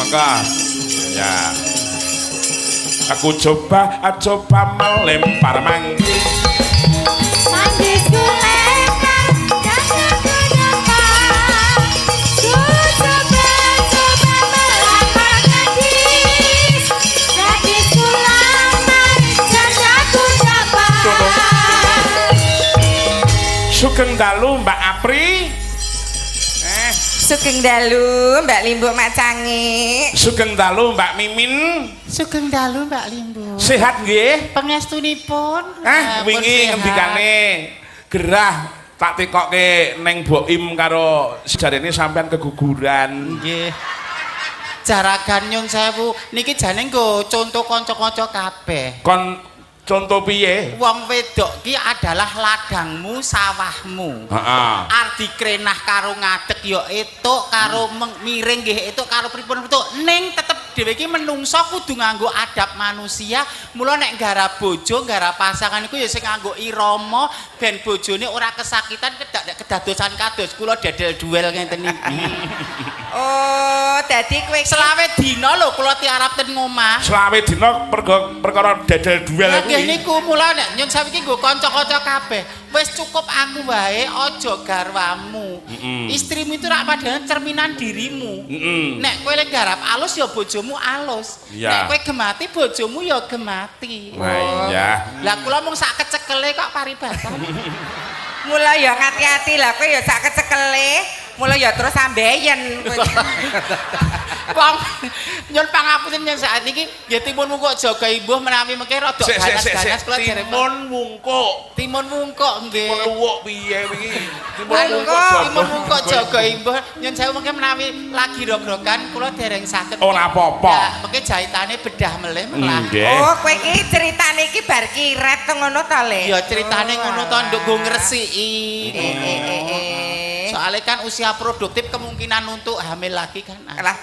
maka ya aku coba melempar manggi Manggis kulekar dan aku dapat ku coba melamar gadis gadis kulamar dan aku dapat Sugeng dalu Mbak Apri Sugeng dalu Mbak Limbo Macangi. Sugeng dalu Mbak Mimin. Sugeng dalu Mbak Limbo. Sehat nggih? Pangestunipun. Wingi ngendikane gerah tak tekokke neng Boim karo sejarene sampean keguguran. Nggih. Jaragan nyun sewu niki jane nggo contoh kanca-kanca kabeh. Kon contoh piye? Wong wedok ki adalah ladangmu, sawahmu. Heeh. Ardi krenah karo ngadeg ya etuk, karo miring nggih etuk, karo pripun etuk. Ning tetep dhewe iki menungso kudu nganggo adab manusia. Mula nek garap bojo, garap pasangan iku ya sing nganggo irama ben bojone ora kesakitan kedadosan kados kula dedel duel ngenten iki. Oh, dadi kowe Selawe dina lho kula tiarap ten ngomah. Selawe dina perkara dedel duel Lah kuwi. nggih niku mula nek nyun sawi iki nggo kanca-kanca kabeh. Wis cukup aku wae aja garwamu. Istrimu itu rak padahal cerminan dirimu. Nek kowe lek garap alus ya bojomu alus. Nek kowe gemati bojomu ya gemati. Nah, iya. Lah kula mung sak kecekele kok paribatan. mula ya ngati-ati lah kowe ya sak kecekele. Mula ya terus ambeien. Wong nyun pangapunten yen saat iki nggih timun wungkuk jaga imbuh menawi mengke rada ganas-ganas kula jare timun wungkuk. timun wungkuk nggih. Luwuk piye iki? Timun wungkuk jaga imbuh nyun sewu mengke menawi lagi rog-rogan kula dereng saged. Ora apa-apa. Ya, mengke jahitane bedah melih melah. Oh, kowe iki ceritane iki bar kiret ngono to, Le? Ya ceritane ngono to nduk go ngresiki. Soalnya kan usia produktif kemungkinan untuk hamil lagi kan. Lah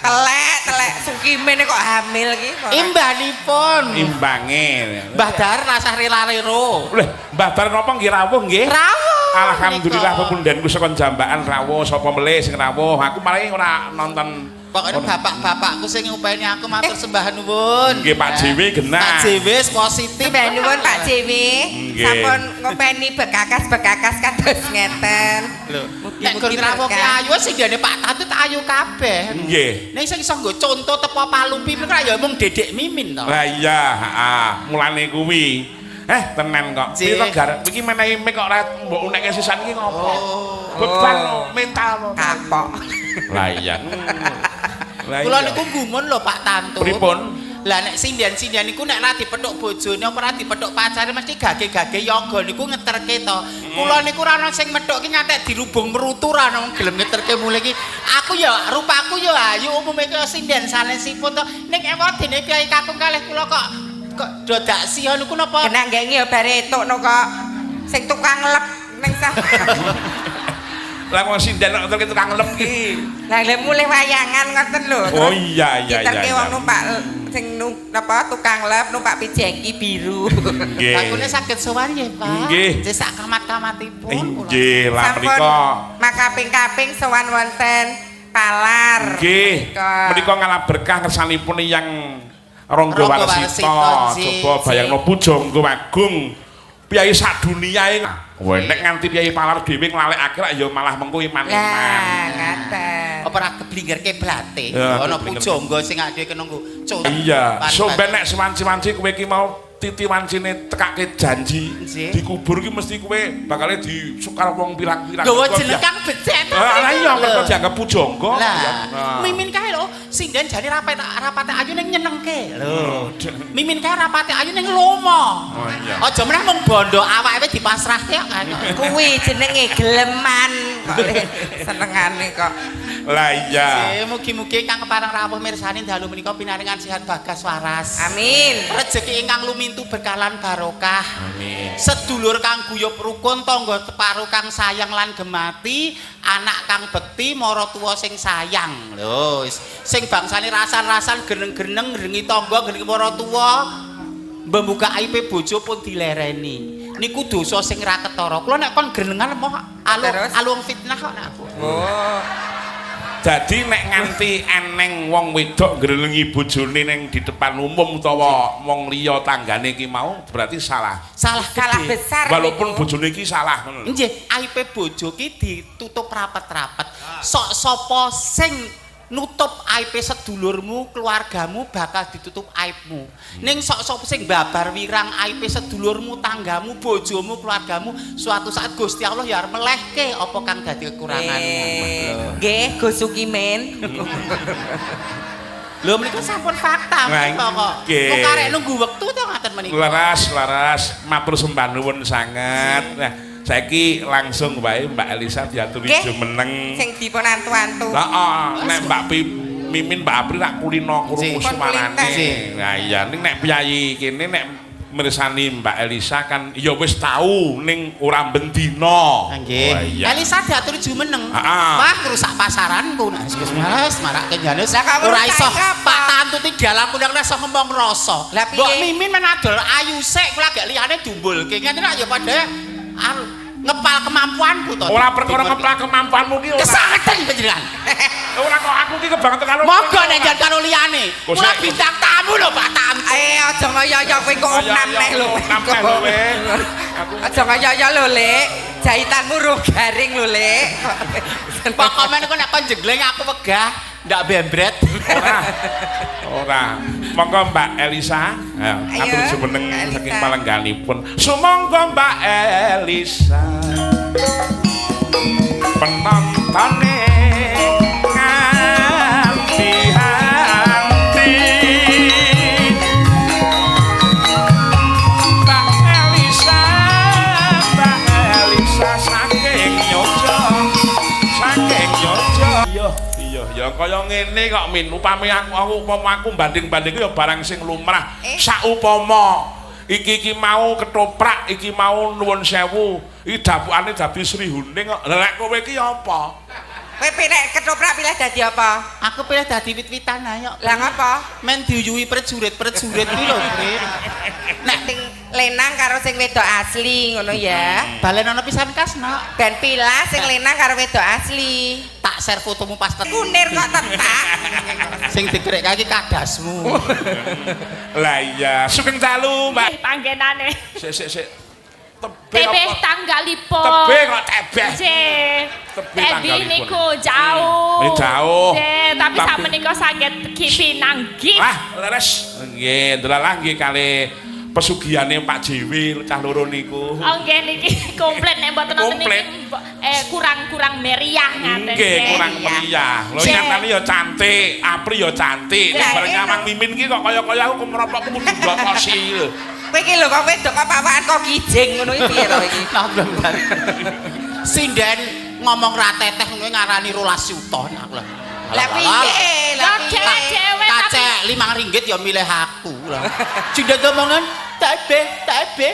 telek sukimene kok hamil iki. Imbanipun. Imbange. Mbah Dar rasah rela-rero. Leh, Mbah Bar napa nggih rawuh nggih? Rawuh. Alhamdulillah pepundhenku saka Jambakan rawuh sapa melih sing rawuh. Aku malah ora nonton. Pokoknya bapak-bapakku sing ngupeni aku matur sembah nuwun. Nggih Pak Dewi genah. Pak Dewi positif. Mbah nuwun Pak Dewi. Nggih. Sampun ngopeni bekakas-bekakas kados ngeten. Lho, nek gur rawuh ki ayu sing gane Pak Tantut ayu kabeh. Nggih. Ning sing iso nggo conto tepo palumpi niku ya mung Dedek Mimin to. Lah iya, heeh, mulane kuwi. Tenan kok. Piro garap iki menehi mik kok ora mbok unekke sisan iki ngopo? Beban mental. Kapok. Lah iya. Kula niku gumun lho Pak Tantut. Pripun? Lah nek sindian-sindian niku nek ora dipethuk bojone apa ora dipethuk pacare mesti gage-gage yoga niku ngeterke to. Kula niku ora ana sing methuk ki ngantek dirubung merutu ora ana gelem ngeterke mulih ki. Aku ya rupaku ya ayu umume kaya sindian sanesipun to. Ning ewadene Kyai Kakung kalih kula kok dodak sia niku napa? Kena nggengi ya bare etukno kok. Sing tukang lep ning Lah wong sinden kok tukang lep ki. Lah lha mulih wayangan ngoten lho. Oh iya iya iya. Diterke wong numpak sing napa tukang lep numpak pijengki biru. Nggih. Lakune saged sowan nggih, Pak. Nggih. Nggih sak kamat-kamatipun. Nggih, lah menika makaping-kaping sowan wonten Palar. nggih. Menika ngalah berkah kersanipun yang Ronggo Warsita. Coba bayangno pujangga agung piyai sadunia ing. Wah, nek nganti piyai Palar dhewe nglalekake ya malah mengko iman-iman. Lah, ngaten. Apa ora keblinggerke blate? Ya, Ana keblingger. pujangga sing ade kenunggu. Iya, sampe nek sewanci-wanci kowe iki mau titi wancine tekake janji dikubur ki mesti kowe bakale disukar wong pirang-pirang. Gawa jeneng kang becek to. Lah iya mergo dianggap pujangga. Lah, Mimin kae lho, sinden jane rapate ayu ning nyenengke. Lho. Mimin kae rapate ayu ning lomo. Oh iya. Aja meneh mung bondo awake dipasrahke kan. Kuwi jenenge geleman kok senengane kok. Lah iya. Mugi-mugi kang kepareng rawuh mirsani dalu menika pinaringan sehat bagas waras. Amin. Rezeki ingkang lumintu berkalan barokah. Amin. Sedulur kang guyub rukun, tangga teparu kang sayang lan gemati, anak kang bekti, mara tuwa sing sayang. Lho, sing bangsane rasan-rasan geneng-geneng ngrengi tangga, ngrengi mara tuwa, mbuka aibe bojo pun dilereni. Niku dosa sing ra ketara. Kula nek kon grenengan apa alung fitnah kok nek aku. Oh. Dadi nek nganti eneng wong wedok ngrelengi bojone ning di depan umum utawa wong liya tanggane iki mau berarti salah. Salah gede. besar. Walaupun niku. bojone iki salah ngono. Nggih, aibe bojo ki ditutup rapet-rapet. Sok sapa sing nutup aibe sedulurmu, keluargamu bakal ditutup aibmu. Ning sok sapa sing babar wirang aibe sedulurmu, tanggamu, bojomu, keluargamu, suatu saat Gusti Allah ya arep melehke apa kang dadi kekuranganmu. Nggih, Gus Sukimen. Lho menika sampun fakta menika kok. Nggih. Kok karek nunggu wektu to ngaten menika. Laras, matur sembah nuwun sanget. Nah, saiki langsung wae Mbak Elisa diaturi Nggih. jumeneng. Sing dipun antu-antu. Heeh, nek Mbak Mimin Mbak Apri rak kulino krungu Sing. suarane. Sing. Nah iya ning nek piyayi kene nek mirsani Mbak Elisa kan ya wis tau ning ora bendina. Nggih. Wah, iya. Elisa diatur jumeneng. Heeh. Wah, rusak pasaranku. Nah, wis marake Janus. Lah, kamu Ora rusak iso apa? Pak Tantuti dalamku nek iso ngomong rasa. Lah, piye? Mbok Mimin menadol ayu sik kula gak liyane dumbulke. Ngene ya padha ngepal kemampuanku to. Ora perkara ngeplak kemampuanmu ki ora. Kesaketen panjenengan. Ora kok aku ki kebangetan karo. Monggo nek jan karo liyane. Kok Kula saya- bintang tamu lho Pak Tantu. Aja ngoyo-yo kowe kok opnam neh lho. Opnam neh lho, weh. Aku Aja ngoyo-yo lho, Lek. Jahitanmu ro garing lho, Lek. Pokoknya nek kon jengleng aku wegah ndak bembret. ora. Monggo Mbak Elisa, Ayo, atur jumeneng Mbak Elisa. saking palengganipun. Sumangga Mbak Elisa. Penontonne nganti-anti. Mbak Elisa saking Nyojo. Ya kaya ngene kok Min, upami aku banding-banding ya barang sing lumrah. Saupama iki mau ketoprak, iki mau nuwun sewu, iki dapukane dadi Srihuning kok. Lah lek kowe iki apa? Kowe pilih ketoprak pilih dadi apa? Aku pilih dadi wit-witan ayo. Lah ngapa? Men diuyuhi prajurit-prajurit kuwi lho, Prit. Nek sing lenang karo sing wedok asli ngono ya. Balen ana pisan kasno. Ben pilah sing lenang karo wedok asli. Tak share fotomu pas Kunir kok tetak. sing dikrek kaki kadasmu. Lah iya, sugeng dalu, Mbak. Panggenane. Sik. Tebih tanggalipun. Tebih kok tebih. Nggih. Tebih Tebih tanggalipun. niku jauh. Jauh. Nggih, tapi Tapi- sakmenika saged Pinanggi. Leres. Nggih, ndelalah nggih kalih pesugihane Pak JW cah loro niku. Oh nggih niki komplit nek mboten nonton Komplit. niki kurang meriah ngaten. Nggih, kurang meriah. Lho Nggih. nyatane ya cantik, Apri ya cantik. Nek Lah, bareng enak. nyamang Mimin ki kok kaya-kaya aku kemeropokku kudu dotosi. Kowe iki lho kok wedok kok pawakan kok kijing ngono iki piye to iki? Nah, bener. Sinden ngomong ra teteh ngono ngarani 12 juta aku lho. Lah piye? Lah piye? Dhewe tapi Kacek 5 ringgit ya milih aku lah. Sinden ngomongan tebe.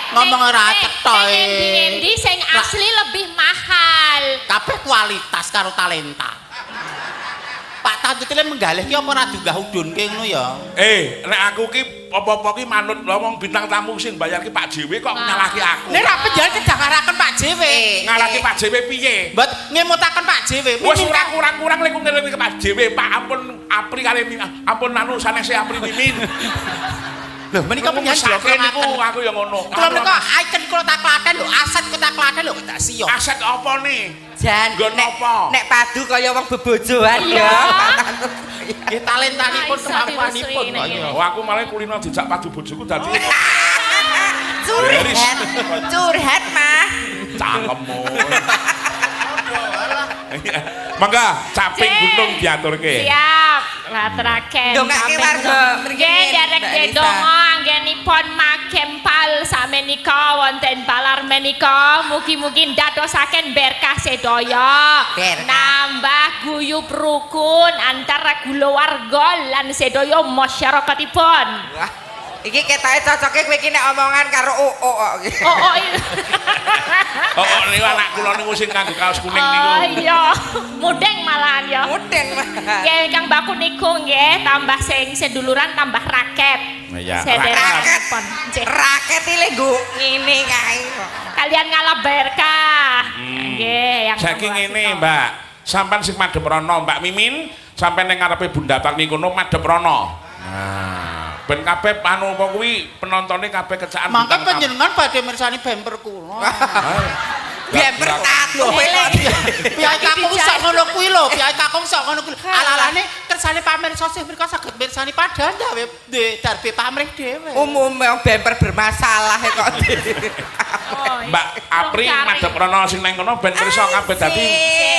Ngomong ora cetha. Endi sing asli lebih mahal. Kabeh kualitas karo talenta. Pak Tantu tile menggalih ki apa ora dunggah udunke ngono ya. Nek aku ki apa-apa ki manut ngomong bintang tamu sing bayar ki Pak JW kok nyalahke aku. Nek ra penjara kedangaraken Pak JW. Ngalahke Pak JW piye? Mbot ngemutaken Pak JW. Wes ora kurang-kurang lek ngelingi ke Pak JW, Pak ampun Apri kali ampun anu sanese Apri Mimin. Lho menika penjara Sakit niku dilokrongaken. aku ya ngono. Kula menika icon kula tak klaten lho, aset kula klaten lho tak siyo. Aset apa nih? Jan Nggon nek apa? nek padu kaya wong bebojoan Iya. ya. Nggih talentanipun Iso kemampuanipun dirusui kok. nek Oh, aku malah kulino dijak padu bojoku dadi Curhat mah. cangkemmu. Mangga caping Cek. gunung diaturke. Siap, laturaken. Ndongake warga mriki. Nggih, derek Mbak Elisa. donga anggenipun makempal samenika wonten balar menika mugi-mugi ndadosaken berkah sedaya. Berkah. Nambah guyub rukun antara kulawarga lan sedaya masyarakatipun. Wah, iki ketoke cocoke kowe iki nek omongan karo oo kok. Oh iya. Oh, niku anak kula niku sing kanggo kaos kuning niku. Oh iya, mudeng malahan ya. Mudeng mah. Nggih, Kang Baku niku nggih tambah sing seduluran tambah raket. Iya, Raket. Pun. Raket iki nggo ngene kae. Kalian ngalah berkah. Nggih, yang Saking kedua ngene, sito. Mbak. sampean sing madhep rono Mbak Mimin sampean ning ngarepe Bunda Tarni kono madhep rono nah ben kabeh anu apa kuwi penontonnya kabeh kecaan mangke panjenengan badhe mirsani bemper kula Bemper tato Piyai kakung sok ngono kuwi lho, piyai kakung sok ngono kuwi. Alalane kersane pamirsa sih mriko saged mirsani padha gawe darbe pamrih dhewe. Umume bemper bermasalah kok. Mbak Apri madhep rono sing nang kono ben pirsa kabeh dadi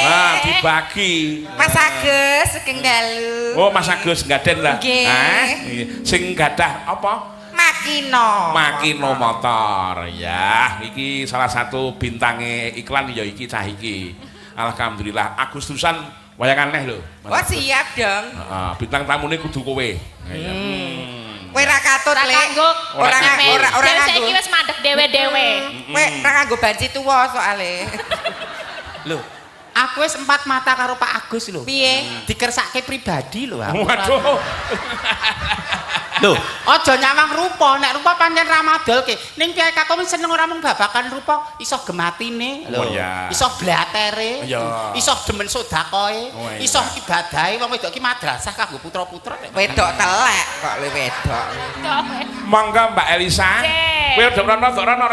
nah dibagi. Mas Agus sugeng dalu. Oh Mas Agus gaden lah. Nggih. Sing gadah apa? Makino motor ya iki salah satu bintangnya iklan ya iki cah iki alhamdulillah Agustusan wayang aneh lho oh siap dong bintang tamune kudu kowe kowe ra katut le ora saiki wis mandek dhewe-dhewe kowe ra nganggo banci tuwa soalé lho aku wis 4 mata karo Pak Agus lho piye dikersake pribadi lho waduh lho aja nyawang rupa nek rupa pancen ra madolke ning Kyai Kakung seneng ora mung babakan rupa iso gematine lho iso blatere iso demen sedakoe iso ibadahe wong wedok ki madrasah kanggo putra-putra wedok telek kok le wedok monggo Mbak Elisa kowe ndok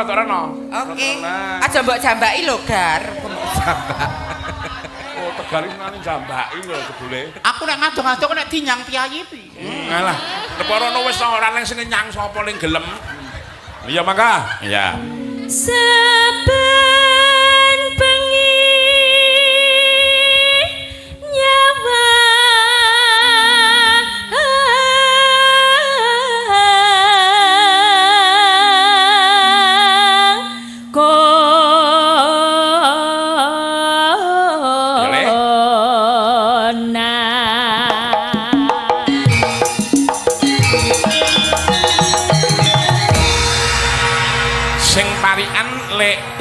rono oke aja mbok jambaki lho Gar oh tegali nang jambaki lho jebule aku nek ngadong-adong nek dinyang piyayi piye alah Leparono wis ora nang sing nyang sapa ning gelem. Iya mangga. Iya. Saben bengi nyawa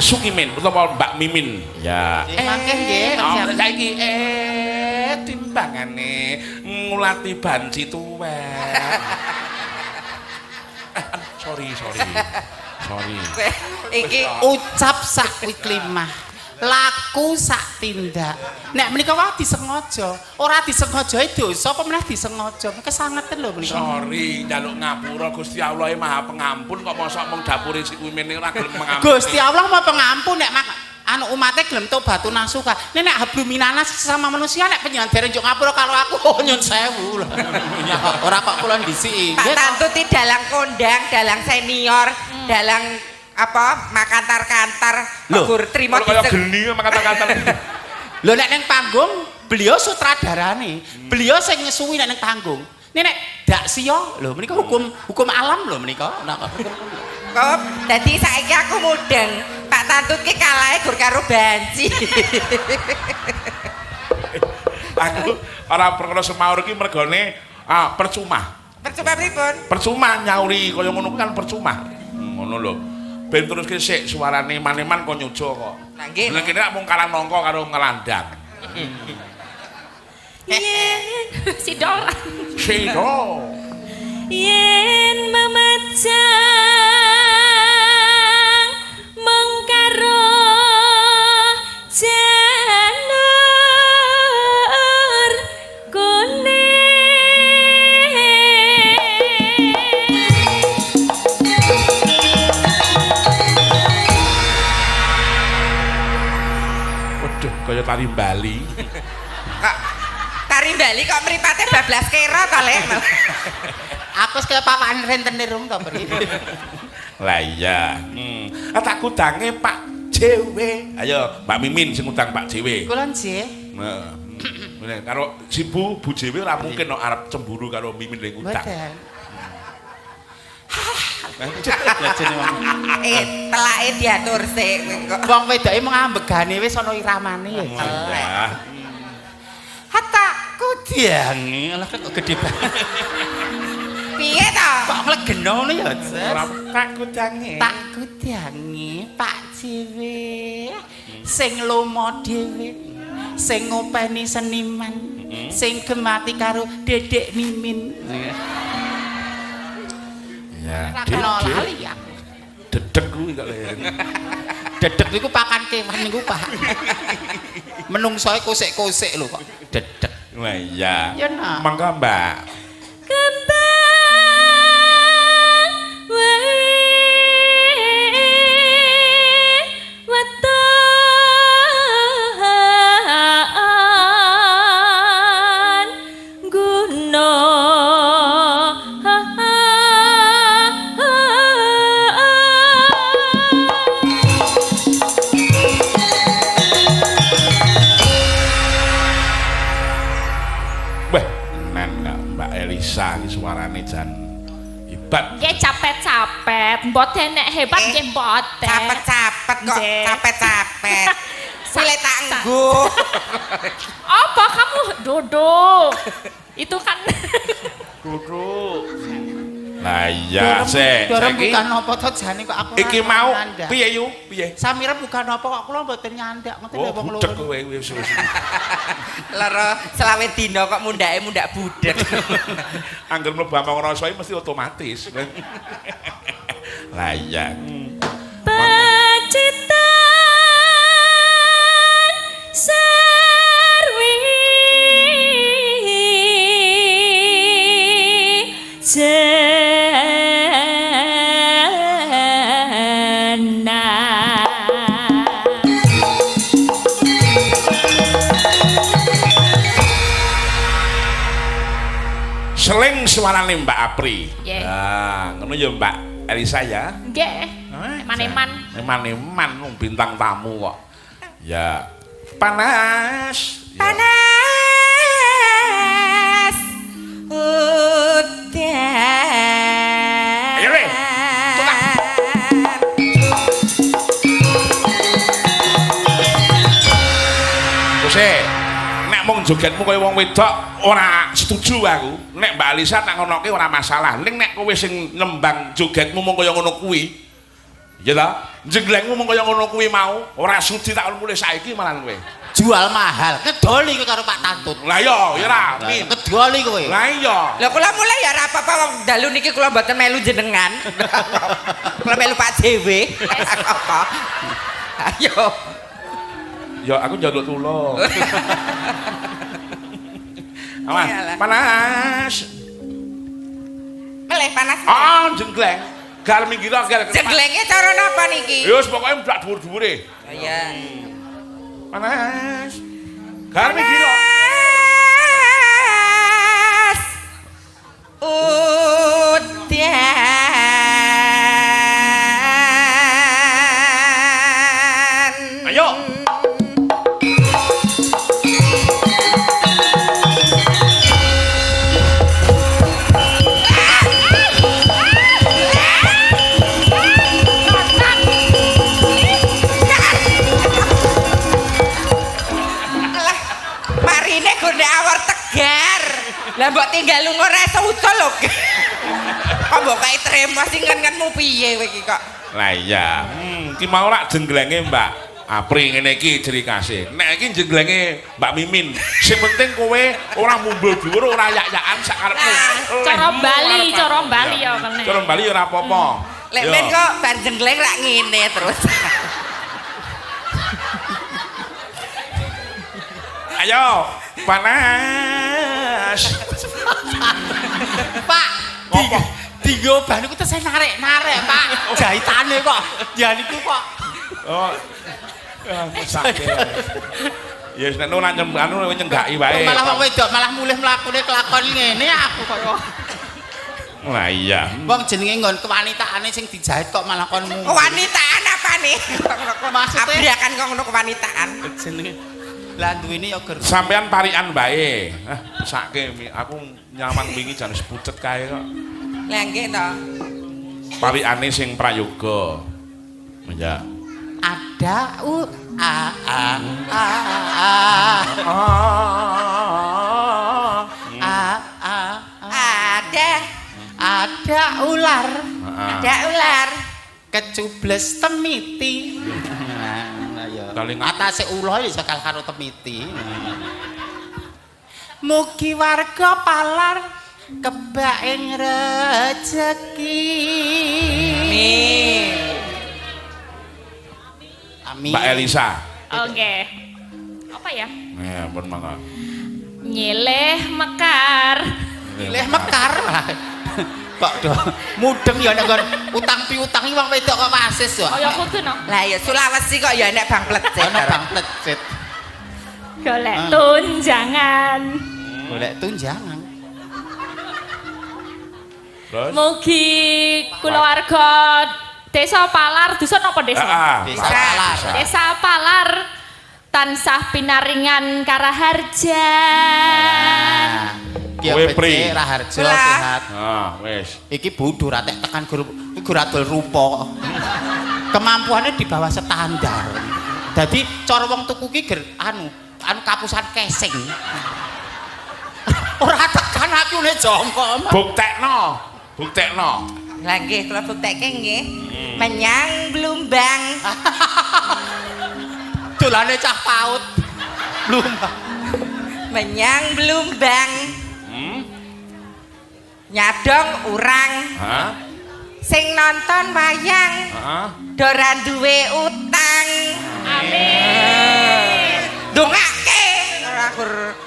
Sukimin utawa Mbak Mimin ya mangke nggih saiki timbangane ngulati banci tuwek sorry iki ucap sak wiklimah laku sak tindak nek menika wae disengaja ora disengajae dosa apa meneh disengaja kesangeten lho menika sorry njaluk ngapura Gusti Allah Maha Pengampun kok mosok mung dapure si Kumin ora gelem mengampuni Gusti Allah Maha Pengampun nek anu umate gelem tobat nasuka nek habluminanas sama manusia nek panjenengan dereng njuk ngapura karo aku nyun sewu lho ora kok kula ndisiki Pak Tantuti dalang kondang dalang senior dalang apa makantar-kantar gur trimo kaya geni makantar-kantar lho nek ning panggung beliau sutradarane beliau sing ngesuwi nek ning panggung nek dak sia lho menika hukum alam lho menika kok dadi saiki aku mudeng Pak Tantut ki kalahe gur karo banci aku ora perkara semaur iki mergone percuma pripun percuma nyauri kaya ngono kan percuma ngono lho ben terus ki sik suarane maneman kok nyojo kok. Lah nggih. Lah kene mung karang nongko karo ngelandang. Sidor. Yen memecang mengkaro jalur kuning kaya tari Bali. Tari Bali kok mripate bablas kera to, Lek. Aku wis kaya papakan rentenir rung to mriki. Lah iya. Tak kudange Pak Jewe. Ayo, Mbak Mimin sing ngundang Pak Jewe. Kula nggih. Heeh. Karo si Bu Jewe ora mungkin kok arep cemburu karo Mimin ning ngundang. Telake diatur sik kok. Wong wedoke mung ambegane wis ana iramane ya. Hataku diangi, lha kok gedhe banget. Piye to? Kok nglegeno ngono ya, Ora takut dange. Takut diangi, Pak Jewe. Sing lomo dhewe, sing ngopeni seniman, sing gemati karo Dedek Mimin. Ya, lali aku. Dedek kuwi kok leren. Dedek niku pakan kewan niku, Pak. menungsoe kosek-kosek lho kok dedek. Lah iya. Ya nah. Mangga Mbak. Kembang wae wetan guna Wah, tenan gak Mbak Elisa iki suarane jan hebat. nggih capek-capek mboten nek hebat nggih mboten Capet-capet kok, Nggih. capet-capet. Kuwi tak nggo. apa kamu duduk itu kan Duduk. Lah iya, Sek. Dorong Saiki bukan apa to jane kok aku. iki ora mau nyandak. piye yu? Piye? Samira bukan apa kok kula mboten nyandak ngoten lho Oh, wong budek loro. kowe wis. Lara selawe dina kok mundake mundak budek. Angger mlebu amang rasa iki mesti otomatis. Lah iya. pacitan sarwi Seling suarane Mbak Apri. Nggih. Nah, ngono ya Mbak Elisa ya. nggih eman-eman Eman-eman wong bintang tamu kok. Ya. Panas. Ya. Panas udan. Ayo, Le. Kose, nek mung jogetmu kaya wong wedok ora setuju aku. Nek Mbak Alisa tak ngonoke ora masalah. Ning nek kowe sing nembang jogetmu mung kaya ngono kuwi. Ya ta? Jenglengmu mung kaya ngono kuwi mau, ora sudi tak mulai saiki malah kowe. Jual mahal, kedoli kowe karo Pak Tantut. Lah iya, ya ra. Min. Kedoli kowe. Lah iya. Lah kula mulai ya ora apa-apa wong dalu niki kula mboten melu jenengan. Kula melu Pak Dewe. Apa? Ayo. Ya aku njaluk tulung. Aman, Iyalah. panas. Meleh panas. Ah, jenggleng. Gal minggir gal. Jenglenge cara napa niki? Ya wis pokoke mblak dhuwur-dhuwure. Ya. Panas. Gal minggir. Panas udan. Ayo. Alah, marine gondek awar tegar. Lah mbok tinggal lunga ora iso ucul lho. Kok mbok kae tremo sing ngen-ngenmu piye kowe iki kok? Lah iya. Ki mau rak jengglenge Mbak Apri ngene iki ciri khase. Nek iki jengglenge Mbak Mimin. Sing penting kowe ora mumbul dhuwur, ora yak-yakan sak karepmu. cara Bali ya kene Cara Bali ya ora apa-apa. Lek Yo. men kok bar jenggleng rak ngene terus. Ayo, panas. Pak, Apa? Dinggo ban niku tesih narik-narik, Pak. Jahitane kok. Ya niku kok. Oh. Sakit. Ya wis nek ora anu nyenggaki wae. Malah wong wedok malah mulih mlakune kelakon ngene aku kaya. Lah iya. Wong jenenge nggon kewanitaane sing dijahit kok malah kon mu. Kewanitaan apa nih? Maksudnya? Abriakan kok ngono kewanitaan. Jenenge lah duwene ya ger. Sampean parikan bae. Sake aku nyaman wingi jan sepucet kae kok. Lah nggih to. Parikane sing prayoga. Ya. Ada a ada ular. Ada ular. Kecubles temiti. Nah, ya. Kaling- Atase ula ya sekal karo temiti. Mugi warga palar kebak ing rejeki. Amin. Amin. Mbak Elisa. oke Apa ya? Ya, pun mangga. Nyeleh mekar. Leh mekar. Kok do mudeng ya nek utang piutang iki wong wedok kok wasis kok. Kaya kudu no. Lah ya Sulawesi kok ya nek bang plecet. Ono bang plecet. Golek tunjangan. Golek tunjangan. Terus? Mugi kulawarga Desa Palar, dusun apa desa? Desa Palar. Desa Palar tansah pinaringan karaharja. Kowe pri Raharjo Lah. sehat. Ah, wis. Iki bodho ra tek tekan grup iku ora dol rupa. Kemampuannya di bawah standar. Dadi cara wong tuku ki anu kapusan kesing. Ora tekan akune jongkok. Buktekno. Lah nggih kula buktekke nggih. Menyang Blumbang. Dolane cah paut. Blumbang. Menyang Blumbang. Nyadong urang. Hah? Sing nonton wayang Heeh. ora duwe utang. Amin. Dongake ora gur.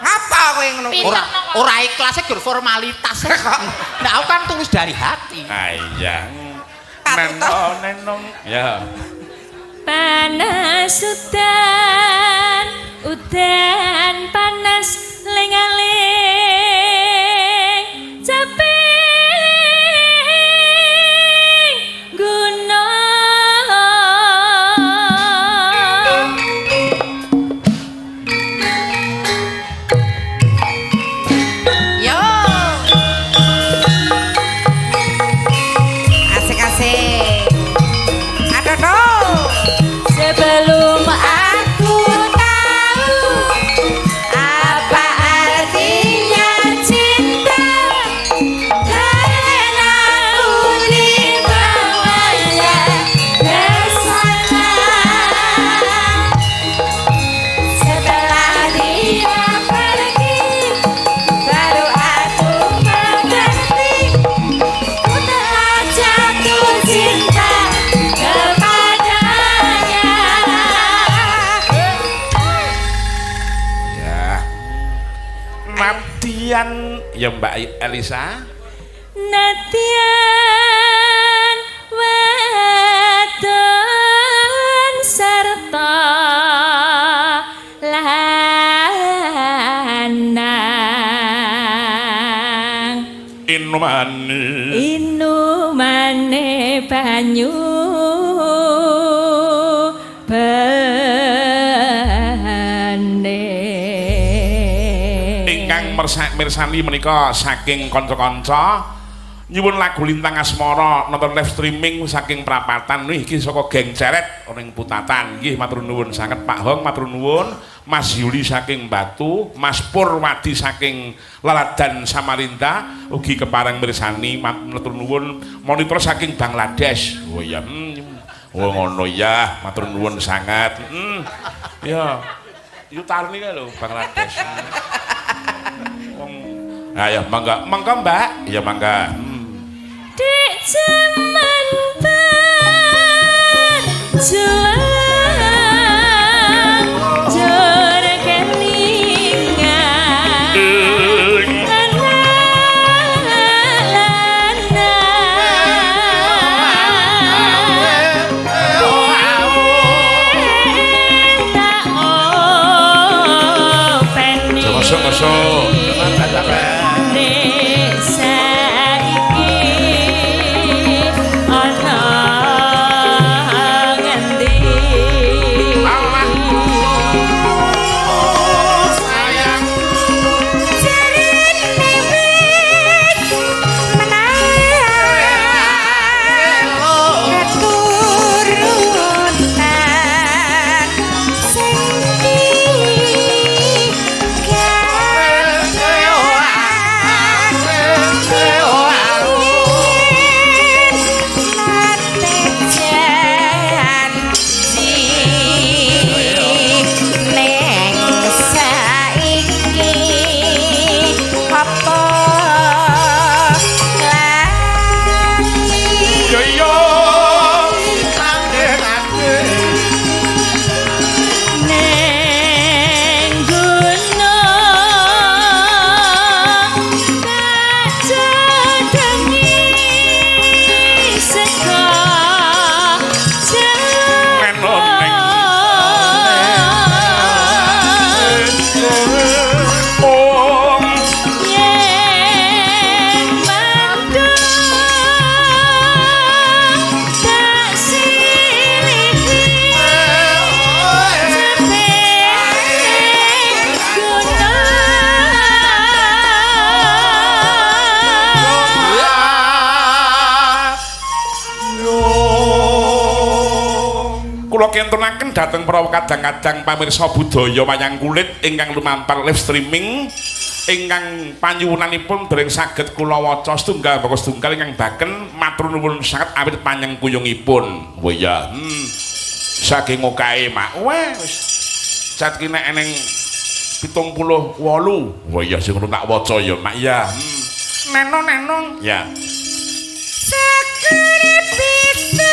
Ngapa kowe ngono? Pinter. Ora ikhlas gur formalitas kok. Nek aku kan tulus dari hati. Ah iya. Katutup. Nenong. Ya. Panas udan panas lengaling caping gunung. Yo. Asik-asik. Aduh. Sebelum aku tahu apa artinya cinta, karena di bawahnya kesana. Setelah dia pergi, baru aku mengerti, ku telah jatuh cinta kepadanya. Ya. Nadian ya Mbak Elisa. Nadian wadon sarta lanang inumane banyu bane. Ingkang mirsani menika saking kanca-kanca nyuwun lagu Lintang Asmara nonton live streaming saking Prapatan iki saka geng Ceret ning Putatan nggih matur nuwun sanget Pak Hong matur nuwun Mas Yuli saking Batu Mas Purwadi saking Laladan Samarinda ugi kepareng mirsani matur nuwun monitor saking Bangladesh oh ya oh ngono ya matur nuwun sangat ya itu Tarni kan lho Bangladesh ayo mangga Mbak ya mangga Dek jaman berjuang jor kelingan tak openi masuk nek saiki ana ngendi sayang jarine wis menawa keturunan sing kula kentunaken dhateng para kadang-kadang pamirsa budaya wayang kulit ingkang lumantar live streaming ingkang panyuwunanipun dereng saged kula waca setunggal baka setunggal ingkang baken matur nuwun sanget awit panyengkuyungipun. Oh ya, saking okae mak. Wes. Cat ki nek eneng 78. Oh iya sing ngono tak waca ya mak ya. Nenong. Ya. Sakare bisa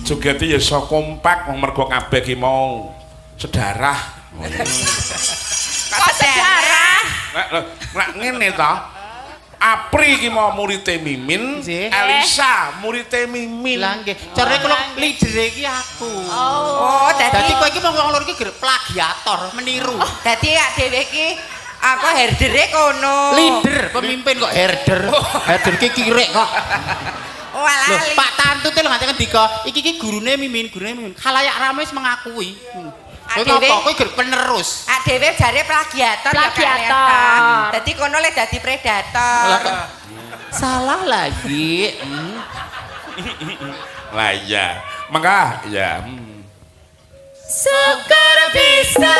Jogeti ya iso kompak wong mergo kabeh ki mau sedarah. Kok sejarah? Nek ngene to. Apri ki mau murite Mimin, Elisa murite Mimin. Lah nggih, cara kula leader iki aku. Oh, Dadi kowe iki wong loro iki plagiator, meniru. Dadi ak dhewe iki aku herdere kono. Leader, pemimpin kok herder. Herder ki kirek kok. Oh, alah. Loh, Pak Tantut lho ngaten dika, iki gurune Mimin. Khalayak rame wis mengakui. Kowe ngopo kowe penerus. Ak dhewe jare plagiator. Dadi kono le dadi predator. Salah lagi. Lah iya. Mangga ya. Syukur bisa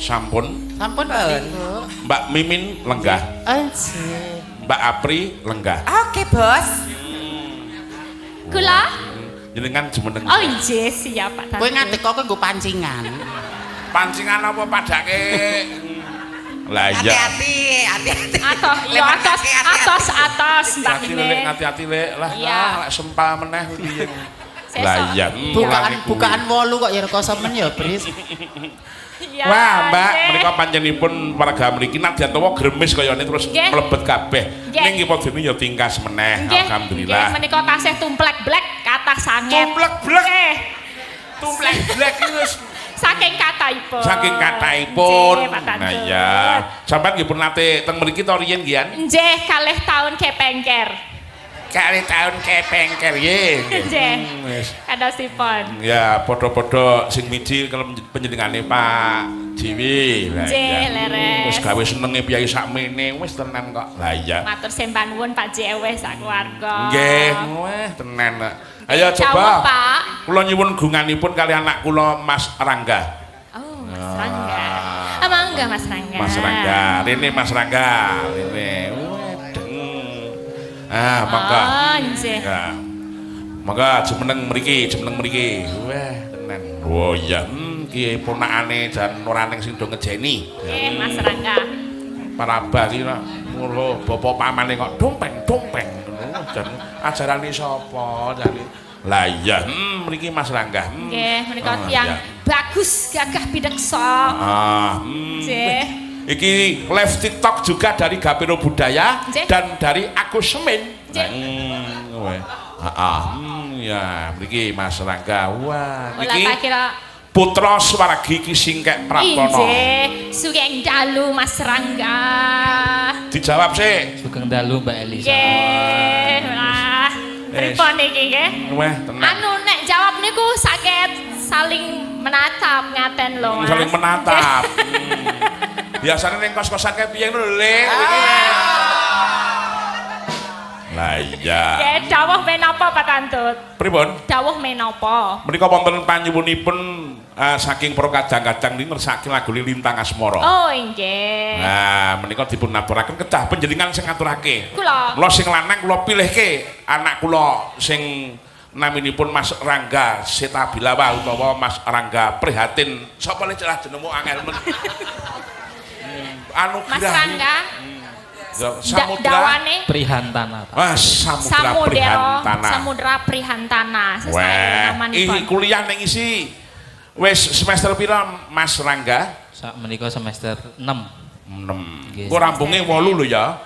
Sampun. Sampun Mbak Mimin lenggah. Mbak Apri lenggah. Oke, Bos. Kula? Jenengan jumeneng. Oh iya, siap Pak Tantut. Kowe ngadeg kok nggo pancingan. Pancingan apa padake? Lah iya. Hati-hati. Atos, iya atos, Mbak Hati-hati Mimin. lek, hati-hati lek. Lah, Iya. lek sempal meneh piye. Lah iya, bukaan 8 kok ya rekoso men ya, Bris. Ya, wah, Mbak, nggih. menika panjenenganipun warga mriki nadyan tawa gremes kaya ini terus Nggih. mlebet kabeh. Nggih. Ning nggih padene ya tingkas meneh, Nggih, alhamdulillah. nggih, menika tasih tumplek blek kathah sanget. Tumplek-blek. Nggih. Tumplek blek iki wis Saking kathahipun. saking kathahipun. Nggih, Pak Tantut. Nah ya, sampean nggih pun nate teng mriki to riyen nggih. Nggih, kalih taun kepengker. Kali tahun kepengker nggih. Nggih. Wis. Kadosipun. Ya, padha-padha sing miji kalau panjenengane Pak Jiwi. Lah Nggih, iya. leres. Wis gawe senenge piyai sakmene wis tenan kok. Lah iya. Matur sembah nuwun Pak Jewe sak keluarga. Nggih, weh tenan. Ayo Jawab, coba. Pak. Kula nyuwun gunganipun kali anak kula Mas Rangga. Oh, Mas Rangga. Mangga Mas Rangga. Mas Rangga, rene Mas Rangga, rene. Wedeng. Ah, mangga. Oh, nggih. Ya. Mangga jumeneng mriki, Weh, tenan. Oh iya, ki ponakane jan ora ning sing do ngejeni. Nggih, Mas Rangga. Parabah ki ngono bapak pamane kok dompeng ngono jan ajarane sapa jan. Lah iya, mriki Mas Rangga. Nggih, menika Oh, tiyang iya. bagus, gagah bideksa. Ah, Nggih. iki live TikTok juga dari Gapiro Budaya Nggih. dan dari Agus Semin. Nggih. Ya, mriki Mas Rangga. Wah, Ola iki tak kira putra swargi ki Singkek Praptono. Inggih, sugeng dalu Mas Rangga. Dijawab sih. Sugeng dalu Mbak Elisa. Nggih, lah. Pripun iki nggih? Wah, tenang. Anu nek jawab niku saged saling menatap ngaten lho Mas. Saling menatap. Biasanya ning kos-kosan kayak piye ngono lho, Le. Lah iya. Nggih, dawuh menapa Pak Tantut? Pripun? Dawuh menapa? Menika wonten panyuwunipun saking para kadang-kadang niki ngersake lagu Lintang Asmara. Oh, nggih. Nah, menika dipun aturaken kedah panjenengan sing ngaturake. Kula. Mula sing lanang kula pilihke anak kula sing naminipun Mas Rangga Setabilawa utawa Mas Rangga Prihatin. Sapa le celah jenengmu angel men. Anu Mas Rangga. Samudra. Dawane Prihantana. Wah, Samudra Prihantana. Samudra Prihantana. Wah, ini kuliah ning isi wis semester pira Mas Rangga? Sak menika semester 6. 6. Kok rampunge 8 lho ya.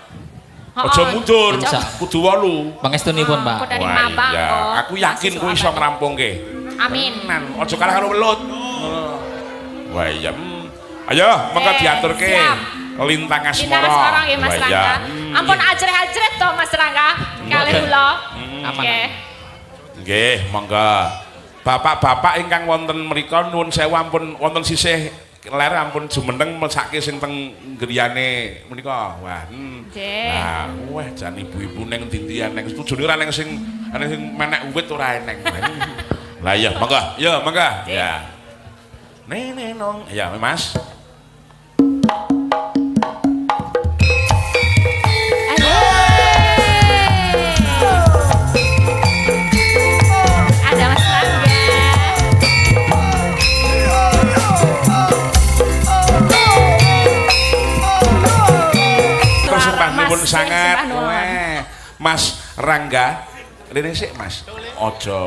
Aja Oh, mundur, Aja. kudu 8. Pangestunipun, Pak. Kok dari Wah, Mabang iya. kok. Aku yakin kowe iso ngrampungke. Amin. Tenan, aja kalah karo welut. Wah, iya. Ayo, monggo diaturke. siap. Lintang Asmara. Lintang Asmara nggih Mas Wah, iya. Rangga. Ampun ajret-ajret to Mas Rangga. Kalih kula. Aman. Nggih. Nggih, monggo. Bapak-bapak ingkang wonten mriku nuwun sewu ampun wonten sisih ler ampun jumeneng mesake sing teng griyane menika. Wah. Nggih. Nah, wah jan ibu-ibu ning ndi-ndian ning setujune ora ning sing menek uwit ora eneng. Lah iya, monggo. Ya, monggo. Ya. Nene nong. Ya, Mas. Ada Mas Rangga. Persembahipun sangat. Sembah nuwun. Wah, Mas Rangga. Rene sik, Mas. Aja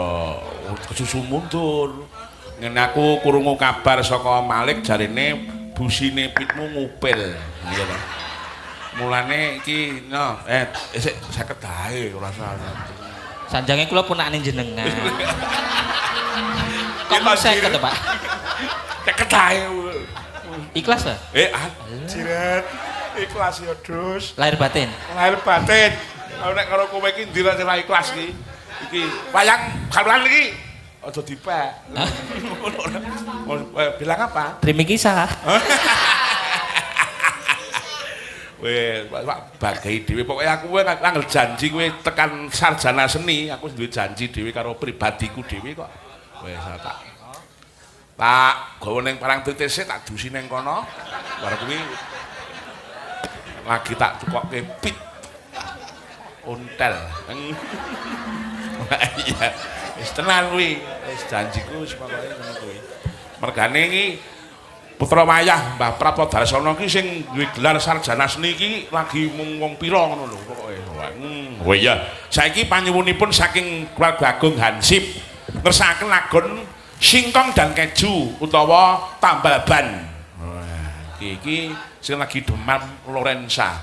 kesusu mundur. Ngene aku krungu kabar saka Malik jarine busine pitmu ngupil. Iya to. Mulane iki no, sik 50 ae ora salah. Sanjange kula punakane jenengan. Kok Kita mau 50 to, Pak? 50 ae. Ikhlas, Pak? Anjirat. Ikhlas ya, Dus. Lahir batin. Lahir batin. Kalau nek karo kowe iki ndira ora ikhlas iki. Iki wayang gamelan iki aja dipek. Hah? Bilang apa? Trimi kisah. Weh, Pak bagai dhewe pokoke aku kowe nanggal janji kowe tekan sarjana seni, aku duwe janji dhewe karo pribadiku dhewe kok. Wes tak gawa ning parang TTC tak dusi ning kono. Bar kuwi lagi tak tukokke pit. Ontel. Iya. Wis tenan kuwi. Wis janjiku wis pokoke ngono kuwi. Mergane iki putra wayah Mbah Prapto Darsana iki sing duwe gelar sarjana seni iki lagi mung wong pira ngono lho pokoke. Oh iya. Saiki panyuwunipun saking keluarga Agung Hansip ngersakaken lagon Singkong dan Keju utawa Tambal Ban. Wah, iki sing lagi demam Lorenza.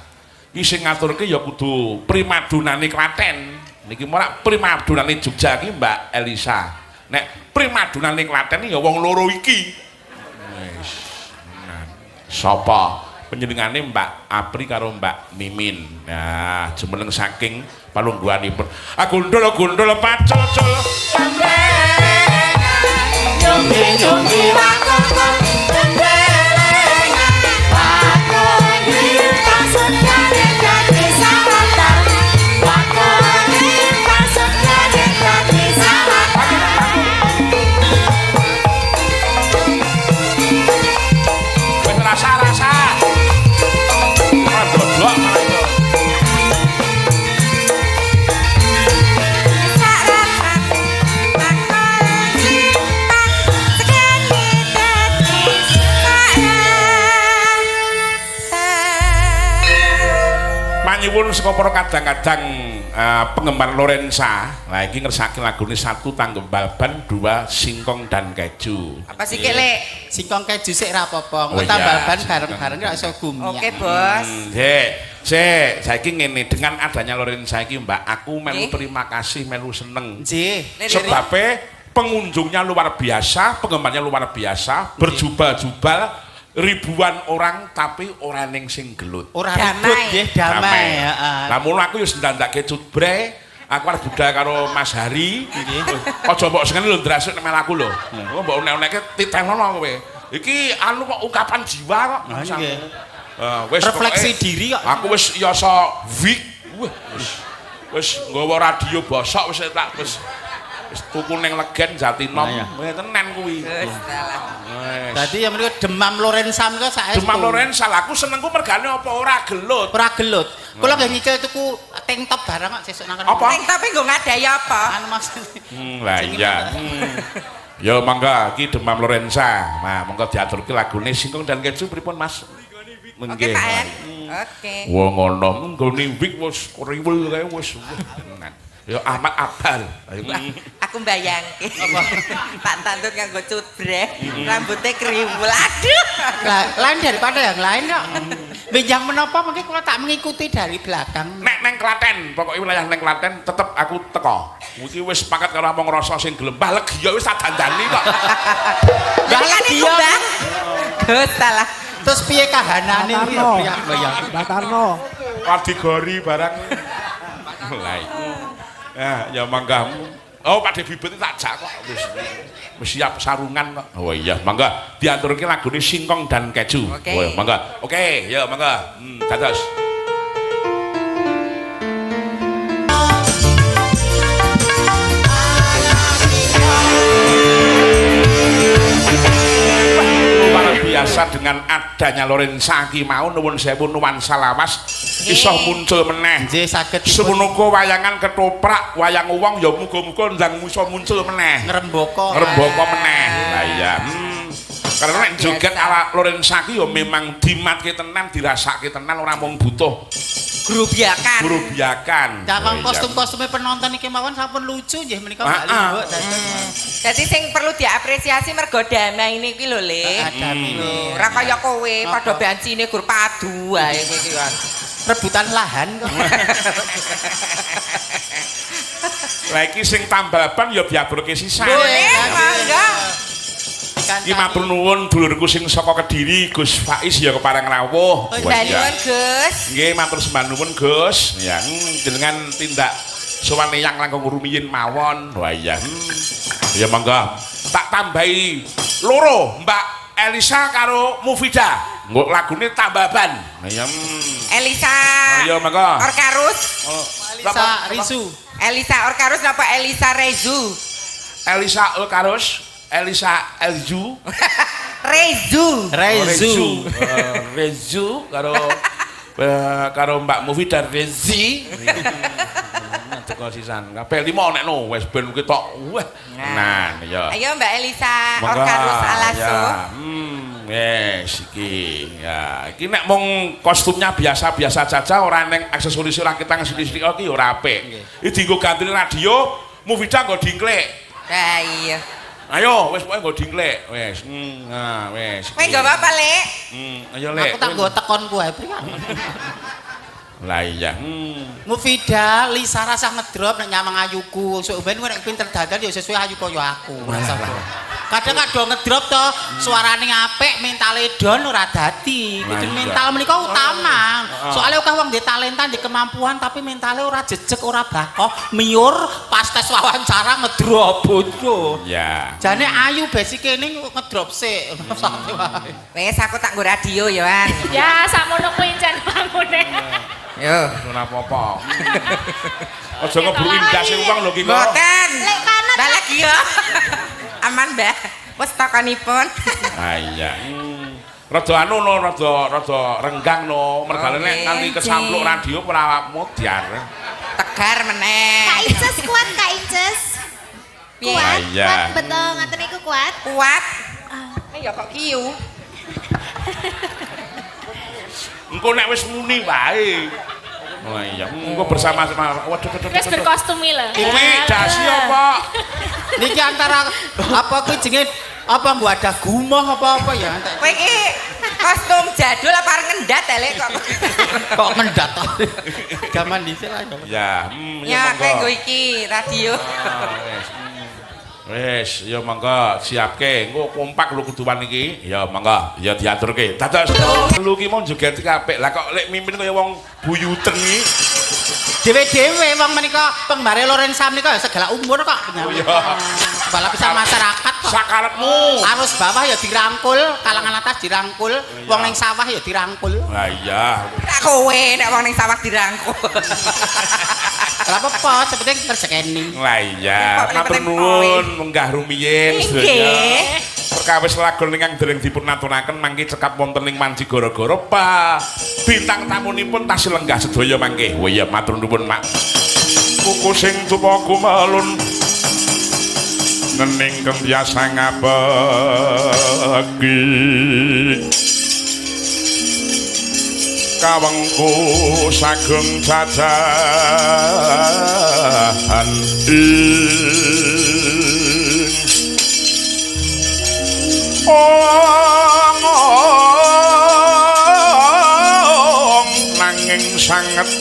Iki sing ngaturke ya kudu primadonane Klaten. Niki ora primadonane Jogja iki Mbak Elisa. Nek primadonane Klaten ya wong loro iki. Wis. Sapa? Panjenengane Mbak Apri karo Mbak Mimin. Nah, jumeneng saking palungguhanipun. Gundul pacul-cul. Nyombi wakon tembelengan wakon pasut kadek dadi sawatan wakon pasut kadek dadi sawatan Wis rasa-rasa. Dodok malah itu. Nyuwun saka para kadang-kadang penggemar Lorenza. Lah iki ngersakaken lagune 1 Tambal Ban, 2 Singkong dan Keju. Apa sih Lek? Singkong keju sik ra apa-apa. Oh, Engko Tambal iya, Ban singkong. bareng-bareng ora iso gumiak. Oke, Bos. Saiki ngene, dengan adanya Lorenza iki Mbak, aku melu terima kasih, melu seneng. Nggih. Sebabnya pengunjungnya luar biasa, penggemarnya luar biasa, berjubal-jubal ribuan orang tapi orang yang sing gelut. Ora Damai. ribut nggih, damai. Heeh. Lah mula aku wis ndandake cutbre, aku arep budal karo Mas Hari. Aja mbok sengen lho ndrasuk nek melaku lho. Kok mbok unek-unekke titelno kowe. Iki anu kok ungkapan jiwa kok. Nggih. Wis Refleksi pokoke diri kok. Aku wis yasa wik. Wis nggawa radio bosok wis tak wis tuku ning Legen Jatinom. Wis tenan kuwi. Dadi ya menika demam Lorenza menika saestu. Demam Lorenza, aku senengku mergane apa ora gelut. Ora gelut. Kula nggih ngikil tuku tank top barang kok sesuk nang. Apa? Ning tapi nggo ngadai apa? Anu maksud. Lah iya. Ya mangga iki demam Lorenza. Nah, monggo diaturke lagune Singkong dan Keju pripun Mas? Oke, Pak En. Oke. Wong ngono nggone wik wis riwel kae wis. Ya Ahmad Abal. Aku mbayangke. Apa? Pak Tantut nganggo cutbrek, rambutnya kriwul. Aduh. Lain daripada yang lain kok. Benjang menapa mungkin kula tak mengikuti dari belakang. Nek neng Klaten, pokoknya wilayah neng Klaten tetep aku teko. Iki wis sepakat karo wong rasa sing gelem. Mbah legi ya wis tak dandani kok. Mbah legi ya. Gus salah. Terus piye kahanane iki ya bayang. Batarno. Kategori barang. Lah iku. Ya mangga. Oh, Pak Bibit tak jak kok wis siap sarungan kok. Oh iya, mangga diaturke lagune Singkong dan Keju. Oke. Oh, mangga. Oke, ya mangga. Dados. Luar biasa dengan adanya Lorenza ki mau nuwun sewu nuansa lawas iso muncul meneh. Nggih saged Semenuka wayangan ketoprak, wayang wong ya muga-muga ndang iso muncul meneh. ngrembaka. Ngrembaka meneh. Lah iya. Karena nek joget ala Lorenza ki ya memang dimatke tenan, dirasake tenan ora mung butuh Grubiakan. grubiakan. Cawang kostum-kostume penonton iki mawon sampun lucu nggih menika Mbak Limbuk. Jadi sing perlu diapresiasi mergo damai ini ki lho, Le. Adami lho. Ora kaya kowe padha bancine gur padu wae kowe iki kan. Rebutan lahan kok. Lah iki sing Tambal Ban ya diaturke sisan. Boleh, mangga. Iki matur nuwun dulurku sing saka Kediri Gus Faiz ya kepareng rawuh. Mbah nuwun, Gus. Nggih matur sembah nuwun Gus. Ya jenengan tindak sowan yang langkung rumiyin mawon. Wah iya. Ya monggo. Tak tambahi loro Mbak Elisa karo Mufida. Nggo lagune Tambal Ban. Ya. Elisa. Ya monggo. Orkarus. Elisa Risu. Elisa Orkarus napa Elisa Rezu? Elisa Orkarus, Elisa Elju. Rezu. Rezu. Rezu karo Mbak Mufida Rezi. Teko sisan. Kabeh 5 nekno wis ben ketok. Wah. Nah, ya. Ayo Mbak Elisa Monggo. Orkarus Alaso. Ya. Yes, iki. Ya, iki nek mung kostumnya biasa-biasa saja, ora ning aksesoris ora kita ngesithik iki ora apik. Iki dienggo ganti radio, Mufida nggo dingklik. Lah iya. Ayo, wis pokoke nggo dinglek, wis. Nah, wis. Kowe nggo apa, Lek? Ayo Lek. Aku tak nggo tekonku ae, Priyan. Lah iya. Mufida, Lisa rasah ngedrop nek nyamang ayuku. Sok ben nek pinter dagang ya sesuai ayu kaya aku. Kadang-kadang ngedrop to, suarane apik, mentale don ora dadi. Kudu mental menika utama. Soale akeh wong ndek talenta, ndek kemampuan tapi mentale ora jejeg, ora bakoh, miyur pas tes wawancara ngedrop bodoh. Ya. Jane ayu basike ning ngedrop sik. Sate wae. Wes aku tak nggo radio ya, Wan. Ya sakmono kuwi jan pangune. Yo. Ora apa-apa. Aja ngebru indase wong lho ki kok. Mboten. Lek kanat. Lah lagi ya. Aman, Mbah. Wes tokonipun. Ah iya. Rada anu no, rada renggang no. Mergane nek nganti kesampluk radio ora modiar. Tegar meneh. Kak Inces kuat, Kak Inces. Piye? Kuat, Iya. kuat betul, ngaten iku kuat. Kuat. Ya kok kiyu. Engko nek wis muni wae. Oh iya, engko bersama-sama. Waduh. Wis berkostumi lho. Kuwi dasi apa? Niki antara apa kuwi jenenge apa nggo ada gumoh apa ya? Kowe iki kostum jadul apa arep ngendat Lek kok. Kok mendat to? Gaman dhisik lah. Ya, Ya monggo. kowe nggo iki radio. Wes, ya monggo siapke. Engko kompak lho kuduan iki. Ya monggo, ya diaturke. Dados lu ki mau joget apik. Lah kok lek mimpin kaya wong buyuten iki. Dewe-dewe wong menika pengbare Lorenza menika ya segala umur kok. Oh iya. Bala pisan masyarakat kok. Sakarepmu. Arus bawah ya dirangkul, kalangan atas dirangkul, wong ning sawah ya dirangkul. Lah iya. Tak kowe nek wong ning sawah dirangkul. Lah apa sepenting rezekine. Lah iya, Kok matur penting nuwun munggah rumiyin sedaya. Nggih. Perkawis lagu ingkang dereng dipun aturaken mangke cekap wonten ing Manci Goro-goro Pak. Bintang tamunipun tasih lenggah sedaya mangke. Oh iya matur nuwun Mak. Kuku sing tumaku malun nening kang biasa ngabagi. Kawengku sageng jajahan nanging sanget